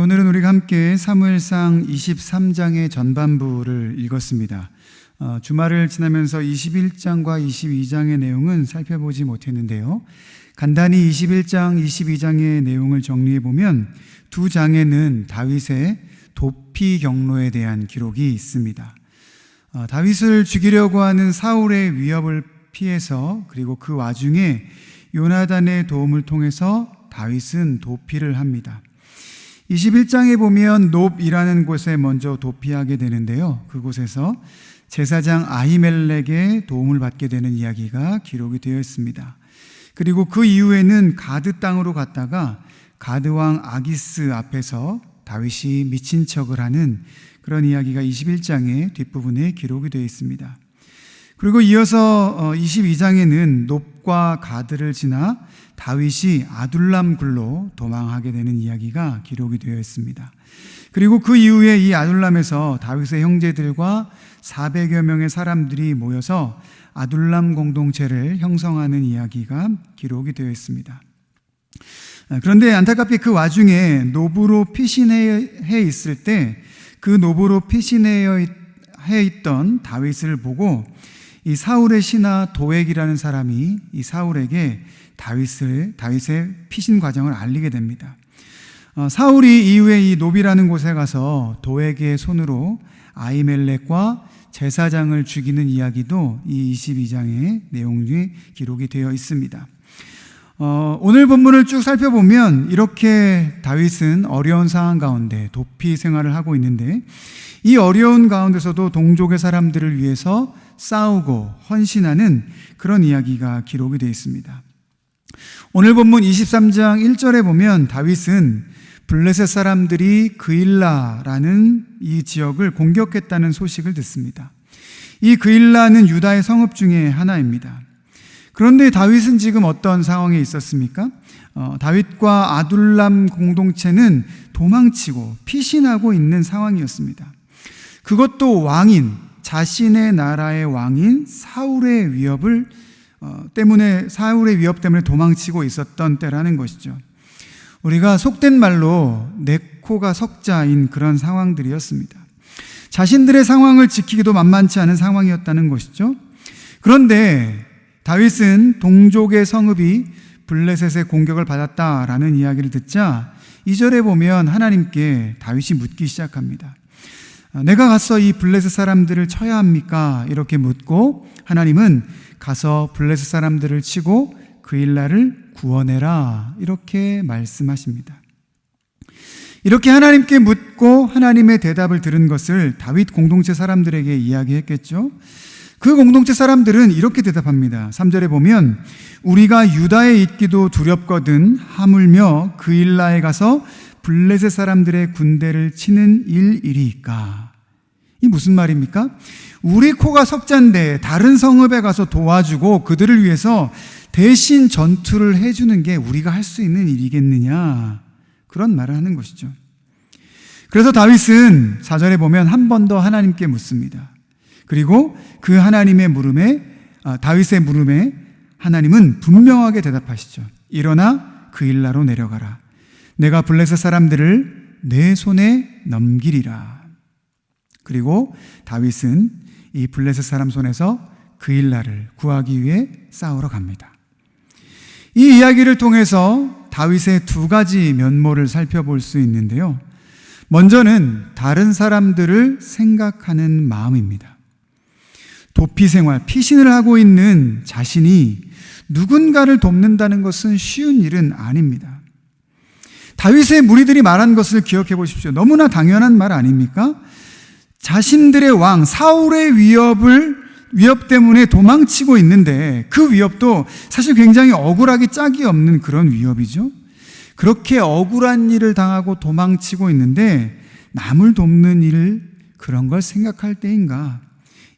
오늘은 우리가 함께 사무엘상 23장의 전반부를 읽었습니다. 주말을 지나면서 21장과 22장의 내용은 살펴보지 못했는데요. 간단히 21장, 22장의 내용을 정리해보면 두 장에는 다윗의 도피 경로에 대한 기록이 있습니다. 다윗을 죽이려고 하는 사울의 위협을 피해서, 그리고 그 와중에 요나단의 도움을 통해서 다윗은 도피를 합니다. 21장에 보면 놉이라는 곳에 먼저 도피하게 되는데요. 그곳에서 제사장 아히멜렉의 도움을 받게 되는 이야기가 기록이 되어 있습니다. 그리고 그 이후에는 가드 땅으로 갔다가 가드 왕 아기스 앞에서 다윗이 미친 척을 하는 그런 이야기가 21장의 뒷부분에 기록이 되어 있습니다. 그리고 이어서 22장에는 놉과 가드를 지나 다윗이 아둘람 굴로 도망하게 되는 이야기가 기록이 되어 있습니다. 그리고 그 이후에 이 아둘람에서 다윗의 형제들과 400여 명의 사람들이 모여서 아둘람 공동체를 형성하는 이야기가 기록이 되어 있습니다. 그런데 안타깝게 그 와중에 노브로 피신해 있을 때 그 노브로 피신해 있던 다윗을 보고 이 사울의 신하 도액이라는 사람이 이 사울에게 다윗의 피신 과정을 알리게 됩니다. 사울이 이후에 이 놉이라는 곳에 가서 도액의 손으로 아히멜렉과 제사장을 죽이는 이야기도 이 22장의 내용 중에 기록이 되어 있습니다. 오늘 본문을 쭉 살펴보면 이렇게 다윗은 어려운 상황 가운데 도피 생활을 하고 있는데, 이 어려운 가운데서도 동족의 사람들을 위해서 싸우고 헌신하는 그런 이야기가 기록이 되어 있습니다. 오늘 본문 23장 1절에 보면 다윗은 블레셋 사람들이 그일라라는 이 지역을 공격했다는 소식을 듣습니다. 이 그일라는 유다의 성읍 중에 하나입니다. 그런데 다윗은 지금 어떤 상황에 있었습니까? 다윗과 아둘람 공동체는 도망치고 피신하고 있는 상황이었습니다. 그것도 왕인, 자신의 나라의 왕인 사울의 위협 때문에 도망치고 있었던 때라는 것이죠. 우리가 속된 말로 내 코가 석자인 그런 상황들이었습니다. 자신들의 상황을 지키기도 만만치 않은 상황이었다는 것이죠. 그런데 다윗은 동족의 성읍이 블레셋의 공격을 받았다라는 이야기를 듣자 2절에 보면 하나님께 다윗이 묻기 시작합니다. 내가 가서 이 블레셋 사람들을 쳐야 합니까? 이렇게 묻고 하나님은 가서 블레셋 사람들을 치고 그일라를 구원해라 이렇게 말씀하십니다. 이렇게 하나님께 묻고 하나님의 대답을 들은 것을 다윗 공동체 사람들에게 이야기했겠죠. 그 공동체 사람들은 이렇게 대답합니다. 3절에 보면 우리가 유다에 있기도 두렵거든 하물며 그일라에 가서 블레셋 사람들의 군대를 치는 일이니까. 이 무슨 말입니까? 우리 코가 석잔데 다른 성읍에 가서 도와주고 그들을 위해서 대신 전투를 해주는 게 우리가 할 수 있는 일이겠느냐, 그런 말을 하는 것이죠. 그래서 다윗은 4절에 보면 한 번 더 하나님께 묻습니다. 그리고 그 하나님의 다윗의 물음에 하나님은 분명하게 대답하시죠. 일어나 그일라로 내려가라. 내가 블레셋 사람들을 내 손에 넘기리라. 그리고 다윗은 이 블레셋 사람 손에서 그일라를 구하기 위해 싸우러 갑니다. 이 이야기를 통해서 다윗의 두 가지 면모를 살펴볼 수 있는데요. 먼저는 다른 사람들을 생각하는 마음입니다. 도피 생활, 피신을 하고 있는 자신이 누군가를 돕는다는 것은 쉬운 일은 아닙니다. 다윗의 무리들이 말한 것을 기억해 보십시오. 너무나 당연한 말 아닙니까? 자신들의 왕 사울의 위협 때문에 도망치고 있는데 그 위협도 사실 굉장히 억울하기 짝이 없는 그런 위협이죠. 그렇게 억울한 일을 당하고 도망치고 있는데 남을 돕는 일, 그런 걸 생각할 때인가?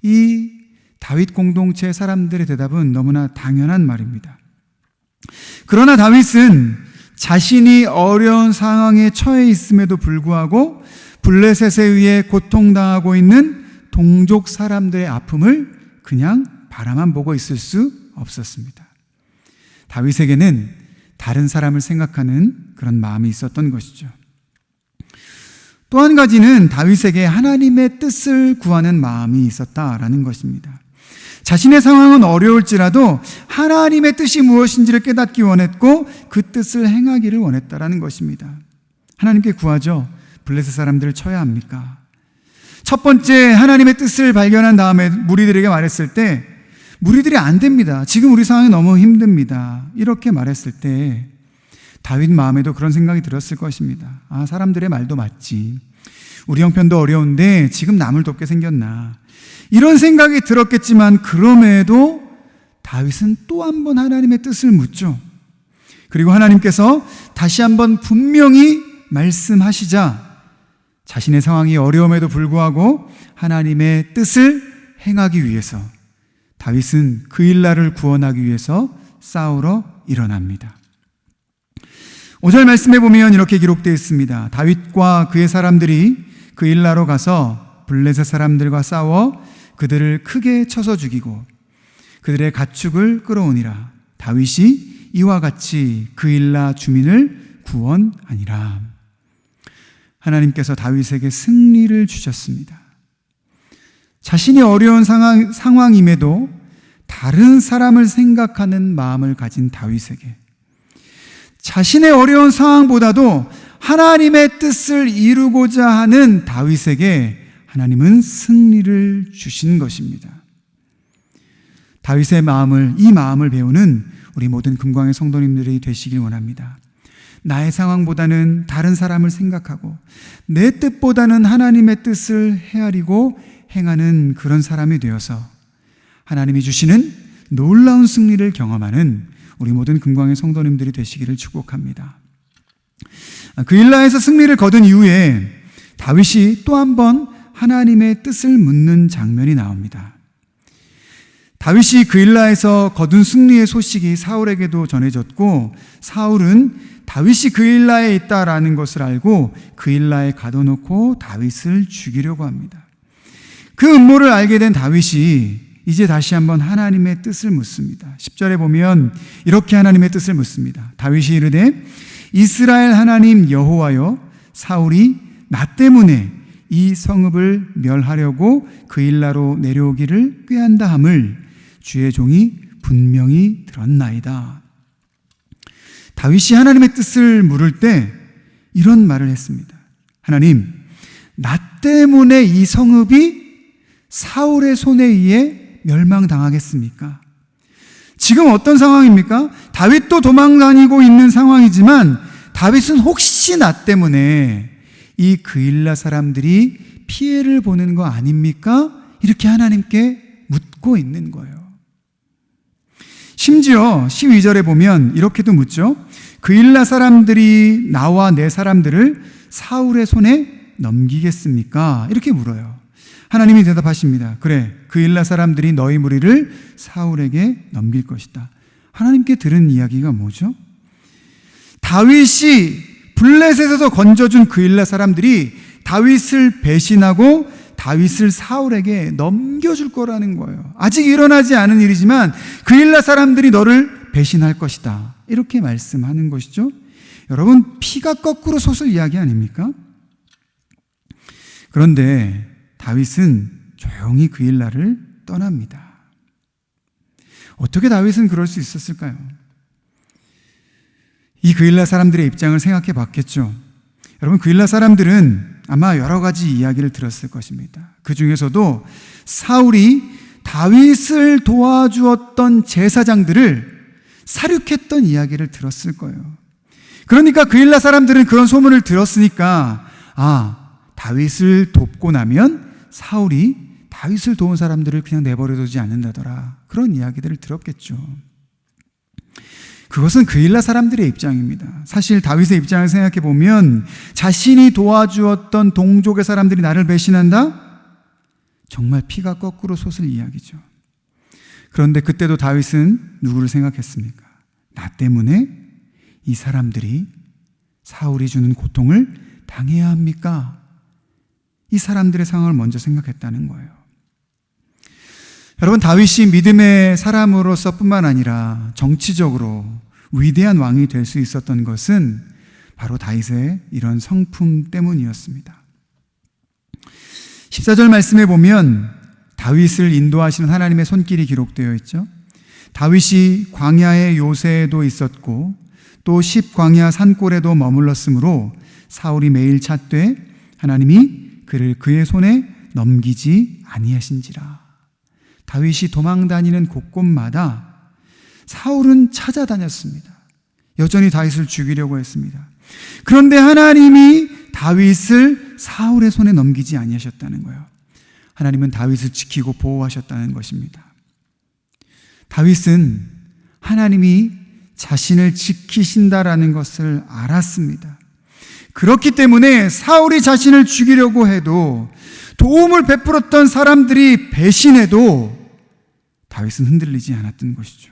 이 다윗 공동체 사람들의 대답은 너무나 당연한 말입니다. 그러나 다윗은 자신이 어려운 상황에 처해 있음에도 불구하고 블레셋에 의해 고통당하고 있는 동족 사람들의 아픔을 그냥 바라만 보고 있을 수 없었습니다. 다윗에게는 다른 사람을 생각하는 그런 마음이 있었던 것이죠. 또 한 가지는 다윗에게 하나님의 뜻을 구하는 마음이 있었다라는 것입니다. 자신의 상황은 어려울지라도 하나님의 뜻이 무엇인지를 깨닫기 원했고 그 뜻을 행하기를 원했다라는 것입니다. 하나님께 구하죠. 블레셋 사람들을 쳐야 합니까? 첫 번째 하나님의 뜻을 발견한 다음에 무리들에게 말했을 때 무리들이 안 됩니다. 지금 우리 상황이 너무 힘듭니다. 이렇게 말했을 때 다윗 마음에도 그런 생각이 들었을 것입니다. 아, 사람들의 말도 맞지. 우리 형편도 어려운데 지금 남을 돕게 생겼나. 이런 생각이 들었겠지만 그럼에도 다윗은 또 한 번 하나님의 뜻을 묻죠. 그리고 하나님께서 다시 한번 분명히 말씀하시자 자신의 상황이 어려움에도 불구하고 하나님의 뜻을 행하기 위해서 다윗은 그일라를 구원하기 위해서 싸우러 일어납니다. 5절 말씀에 보면 이렇게 기록되어 있습니다. 다윗과 그의 사람들이 그일라로 가서 블레셋 사람들과 싸워 그들을 크게 쳐서 죽이고 그들의 가축을 끌어오니라. 다윗이 이와 같이 그일라 주민을 구원하니라. 하나님께서 다윗에게 승리를 주셨습니다. 자신이 어려운 상황임에도 다른 사람을 생각하는 마음을 가진 다윗에게 자신의 어려운 상황보다도 하나님의 뜻을 이루고자 하는 다윗에게 하나님은 승리를 주신 것입니다. 다윗의 이 마음을 배우는 우리 모든 금광의 성도님들이 되시길 원합니다. 나의 상황보다는 다른 사람을 생각하고 내 뜻보다는 하나님의 뜻을 헤아리고 행하는 그런 사람이 되어서 하나님이 주시는 놀라운 승리를 경험하는 우리 모든 금광의 성도님들이 되시기를 축복합니다. 그일라에서 승리를 거둔 이후에 다윗이 또 한 번 하나님의 뜻을 묻는 장면이 나옵니다. 다윗이 그일라에서 거둔 승리의 소식이 사울에게도 전해졌고 사울은 다윗이 그일라에 있다라는 것을 알고 그일라에 가둬놓고 다윗을 죽이려고 합니다. 그 음모를 알게 된 다윗이 이제 다시 한번 하나님의 뜻을 묻습니다. 10절에 보면 이렇게 하나님의 뜻을 묻습니다. 다윗이 이르되 이스라엘 하나님 여호와여 사울이 나 때문에 이 성읍을 멸하려고 그일라로 내려오기를 꾀한다 함을 주의 종이 분명히 들었나이다. 다윗이 하나님의 뜻을 물을 때 이런 말을 했습니다. 하나님, 나 때문에 이 성읍이 사울의 손에 의해 멸망당하겠습니까? 지금 어떤 상황입니까? 다윗도 도망다니고 있는 상황이지만 다윗은 혹시 나 때문에 이 그일라 사람들이 피해를 보는 거 아닙니까? 이렇게 하나님께 묻고 있는 거예요. 심지어 12절에 보면 이렇게도 묻죠. 그일라 사람들이 나와 내 사람들을 사울의 손에 넘기겠습니까? 이렇게 물어요. 하나님이 대답하십니다. 그래, 그일라 사람들이 너희 무리를 사울에게 넘길 것이다. 하나님께 들은 이야기가 뭐죠? 다윗이 블레셋에서 건져준 그일라 사람들이 다윗을 배신하고 다윗을 사울에게 넘겨줄 거라는 거예요. 아직 일어나지 않은 일이지만 그일라 사람들이 너를 배신할 것이다. 이렇게 말씀하는 것이죠. 여러분, 피가 거꾸로 솟을 이야기 아닙니까? 그런데 다윗은 조용히 그일라를 떠납니다. 어떻게 다윗은 그럴 수 있었을까요? 이 그일라 사람들의 입장을 생각해 봤겠죠. 여러분, 그일라 사람들은 아마 여러 가지 이야기를 들었을 것입니다. 그 중에서도 사울이 다윗을 도와주었던 제사장들을 살육했던 이야기를 들었을 거예요. 그러니까 그일라 사람들은 그런 소문을 들었으니까 다윗을 돕고 나면 사울이 다윗을 도운 사람들을 그냥 내버려두지 않는다더라. 그런 이야기들을 들었겠죠. 그것은 그일라 사람들의 입장입니다. 사실 다윗의 입장을 생각해 보면 자신이 도와주었던 동족의 사람들이 나를 배신한다? 정말 피가 거꾸로 솟을 이야기죠. 그런데 그때도 다윗은 누구를 생각했습니까? 나 때문에 이 사람들이 사울이 주는 고통을 당해야 합니까? 이 사람들의 상황을 먼저 생각했다는 거예요. 여러분, 다윗이 믿음의 사람으로서 뿐만 아니라 정치적으로 위대한 왕이 될 수 있었던 것은 바로 다윗의 이런 성품 때문이었습니다. 14절 말씀에 보면 다윗을 인도하시는 하나님의 손길이 기록되어 있죠. 다윗이 광야의 요새에도 있었고 또 10광야 산골에도 머물렀으므로 사울이 매일 찾되 하나님이 그를 그의 손에 넘기지 아니하신지라. 다윗이 도망다니는 곳곳마다 사울은 찾아다녔습니다. 여전히 다윗을 죽이려고 했습니다. 그런데 하나님이 다윗을 사울의 손에 넘기지 아니하셨다는 거예요. 하나님은 다윗을 지키고 보호하셨다는 것입니다. 다윗은 하나님이 자신을 지키신다라는 것을 알았습니다. 그렇기 때문에 사울이 자신을 죽이려고 해도, 도움을 베풀었던 사람들이 배신해도 다윗은 흔들리지 않았던 것이죠.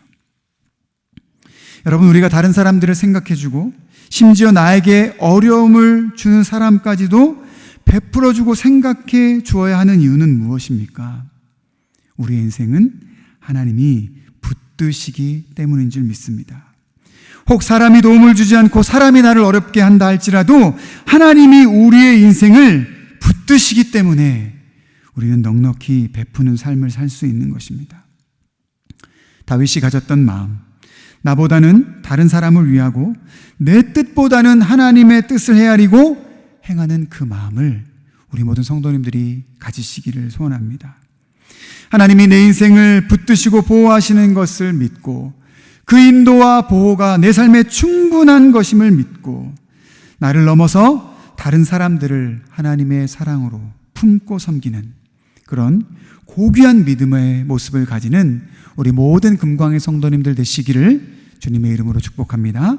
여러분, 우리가 다른 사람들을 생각해주고 심지어 나에게 어려움을 주는 사람까지도 베풀어주고 생각해 주어야 하는 이유는 무엇입니까? 우리의 인생은 하나님이 붙드시기 때문인 줄 믿습니다. 혹 사람이 도움을 주지 않고 사람이 나를 어렵게 한다 할지라도 하나님이 우리의 인생을 붙드시기 때문에 우리는 넉넉히 베푸는 삶을 살 수 있는 것입니다. 다윗이 가졌던 마음, 나보다는 다른 사람을 위하고 내 뜻보다는 하나님의 뜻을 헤아리고 행하는 그 마음을 우리 모든 성도님들이 가지시기를 소원합니다. 하나님이 내 인생을 붙드시고 보호하시는 것을 믿고 그 인도와 보호가 내 삶에 충분한 것임을 믿고 나를 넘어서 다른 사람들을 하나님의 사랑으로 품고 섬기는 그런 고귀한 믿음의 모습을 가지는 우리 모든 금광의 성도님들 되시기를 주님의 이름으로 축복합니다.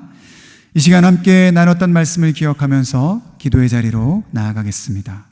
이 시간 함께 나눴던 말씀을 기억하면서 기도의 자리로 나아가겠습니다.